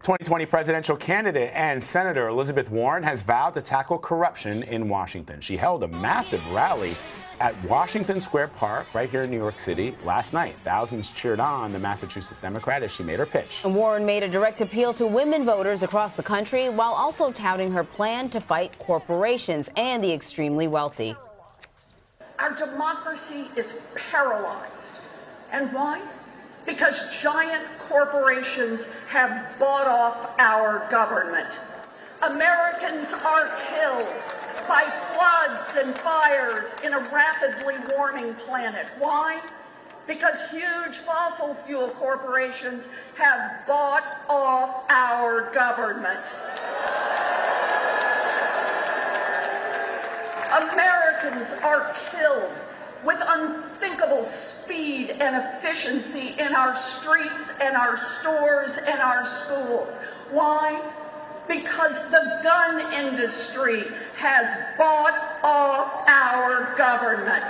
2020 presidential candidate and Senator Elizabeth Warren has vowed to tackle corruption in Washington. She held a massive rally at Washington Square Park right here in New York City last night. Thousands cheered on the Massachusetts Democrat as she made her pitch. And Warren made a direct appeal to women voters across the country while also touting her plan to fight corporations and the extremely wealthy. Our democracy is paralyzed. And why? Because giant corporations have bought off our government. Americans are killed by floods and fires in a rapidly warming planet. Why? Because huge fossil fuel corporations have bought off our government. Americans are killed with unthinkable speed and efficiency in our streets and our stores and our schools. Why? Because the gun industry has bought off our government.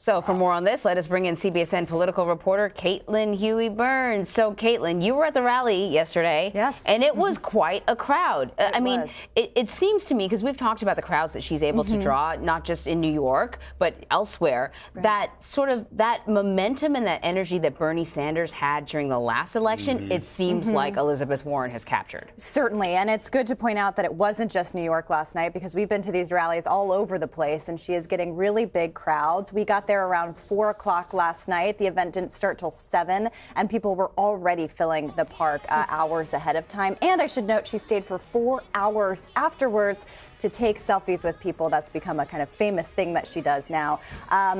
So for more on this, let us bring in CBSN political reporter Caitlin Huey-Burns. So Caitlin, you were at the rally yesterday. Yes. And it was quite a crowd. I mean, was. it seems to me, because we've talked about the crowds that she's able to draw, not just in New York, but elsewhere, that sort of that momentum and that energy that Bernie Sanders had during the last election, it seems like Elizabeth Warren has captured. Certainly. And it's good to point out that it wasn't just New York last night, because we've been to these rallies all over the place, and she is getting really big crowds. We got there around 4 o'clock last night. The event didn't start till 7, and people were already filling the park hours ahead of time. And I should note, she stayed for 4 hours afterwards to take selfies with people. That's become a kind of famous thing that she does now.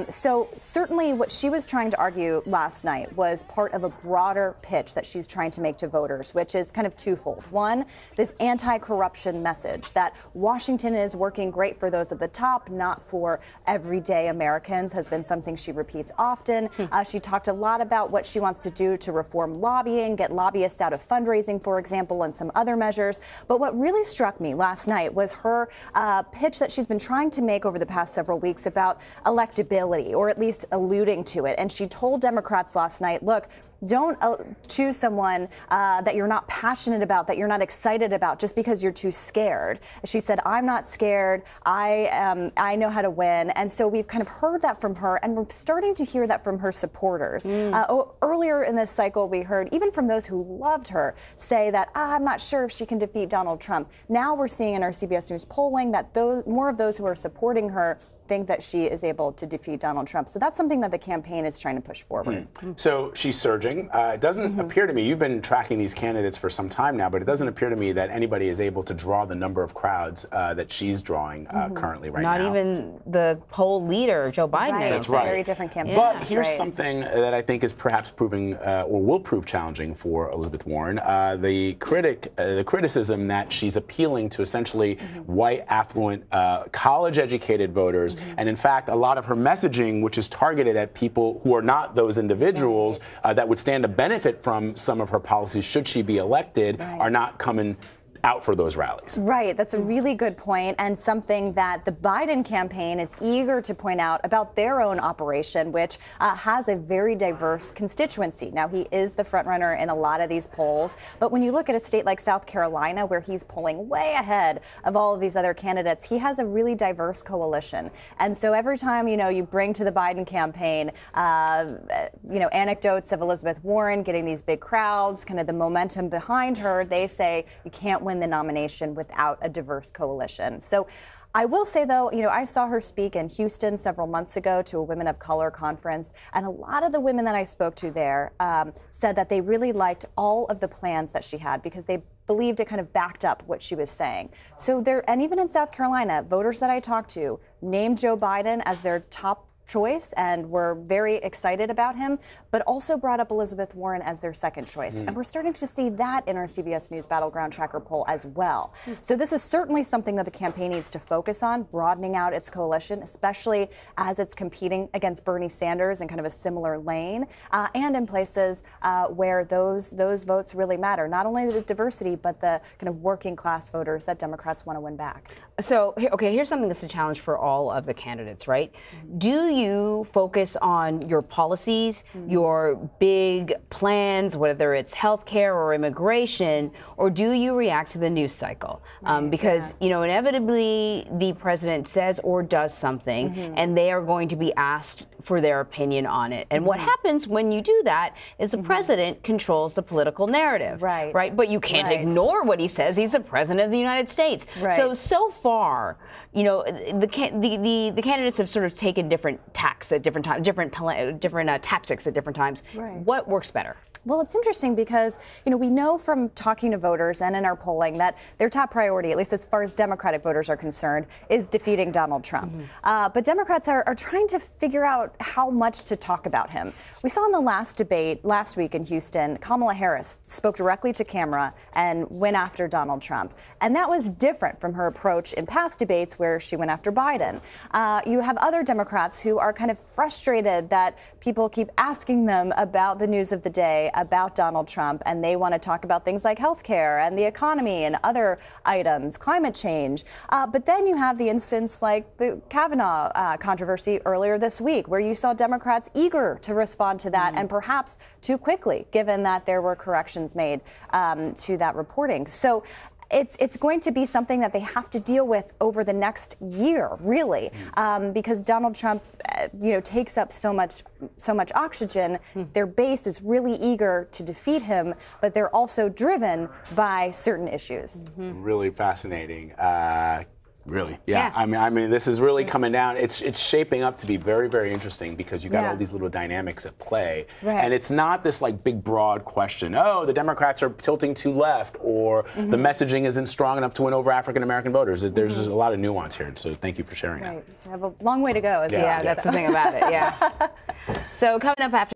So certainly what she was trying to argue last night was part of a broader pitch that she's trying to make to voters, which is kind of twofold. One, this anti-corruption message that Washington is working great for those at the top, not for everyday Americans, has been something she repeats often. She talked a lot about what she wants to do to reform lobbying, get lobbyists out of fundraising, for example, and some other measures. But what really struck me last night was her pitch that she's been trying to make over the past several weeks about electability, or at least alluding to it. And she told Democrats last night, look, don't choose someone that you're not passionate about, that you're not excited about, just because you're too scared. She said, I'm not scared. I know how to win. And so we've kind of heard that from her, and we're starting to hear that from her supporters. Earlier in this cycle, we heard even from those who loved her say that, I'm not sure if she can defeat Donald Trump. Now we're seeing in our CBS News polling that more of those who are supporting her think that she is able to defeat Donald Trump. So that's something that the campaign is trying to push forward. So she's surging. It doesn't appear to me, you've been tracking these candidates for some time now, but it doesn't appear to me that anybody is able to draw the number of crowds that she's drawing currently right now. Not even the poll leader, Joe Biden. Right. That's right. Very different campaign. But here's something that I think is perhaps proving or will prove challenging for Elizabeth Warren. The criticism that she's appealing to essentially white, affluent, college-educated voters. And in fact, a lot of her messaging, which is targeted at people who are not those individuals that would stand to benefit from some of her policies should she be elected, are not coming out for those rallies. Right. That's a really good point, and something that the Biden campaign is eager to point out about their own operation, which has a very diverse constituency. Now, he is the front runner in a lot of these polls, but when you look at a state like South Carolina, where he's polling way ahead of all of these other candidates, he has a really diverse coalition. And so every time, you bring to the Biden campaign, anecdotes of Elizabeth Warren getting these big crowds, kind of the momentum behind her, they say you can't win the nomination without a diverse coalition. So I will say, though, I saw her speak in Houston several months ago to a Women of Color conference, and a lot of the women that I spoke to there said that they really liked all of the plans that she had because they believed it kind of backed up what she was saying. So and even in South Carolina, voters that I talked to named Joe Biden as their top choice and were very excited about him, but also brought up Elizabeth Warren as their second choice. And we're starting to see that in our CBS News Battleground Tracker poll as well. So this is certainly something that the campaign needs to focus on, broadening out its coalition, especially as it's competing against Bernie Sanders in kind of a similar lane, and in places where those votes really matter. Not only the diversity, but the kind of working class voters that Democrats want to win back. So, okay, here's something that's a challenge for all of the candidates, right? Do you focus on your policies, your big plans, whether it's healthcare or immigration, or do you react to the news cycle? Because, you know, inevitably the president says or does something, and they are going to be asked for their opinion on it. And what happens when you do that is the president controls the political narrative. Right. But you can't ignore what he says. He's the president of the United States. So far, you know, the candidates have sort of taken different tacks at different times, different tactics at different times. What works better? Well, it's interesting because, you know, we know from talking to voters and in our polling that their top priority, at least as far as Democratic voters are concerned, is defeating Donald Trump. But Democrats are trying to figure out how much to talk about him. We saw in the last debate last week in Houston, Kamala Harris spoke directly to camera and went after Donald Trump. And that was different from her approach in past debates where she went after Biden. You have other Democrats who are kind of frustrated that people keep asking them about the news of the day, about Donald Trump, and they want to talk about things like healthcare and the economy and other items, climate change. But then you have the instance like the Kavanaugh controversy earlier this week, where you saw Democrats eager to respond to that and perhaps too quickly, given that there were corrections made to that reporting. So it's going to be something that they have to deal with over the next year, really, because Donald Trump, you know, takes up so much oxygen. Their base is really eager to defeat him, but they're also driven by certain issues. Really fascinating. Really, yeah. I mean, this is really coming down. It's shaping up to be very, very interesting because you got all these little dynamics at play, and it's not this like big, broad question. Oh, the Democrats are tilting too left, or the messaging isn't strong enough to win over African American voters. There's a lot of nuance here, and so thank you for sharing that. We have a long way to go. That's the thing about it. So coming up after.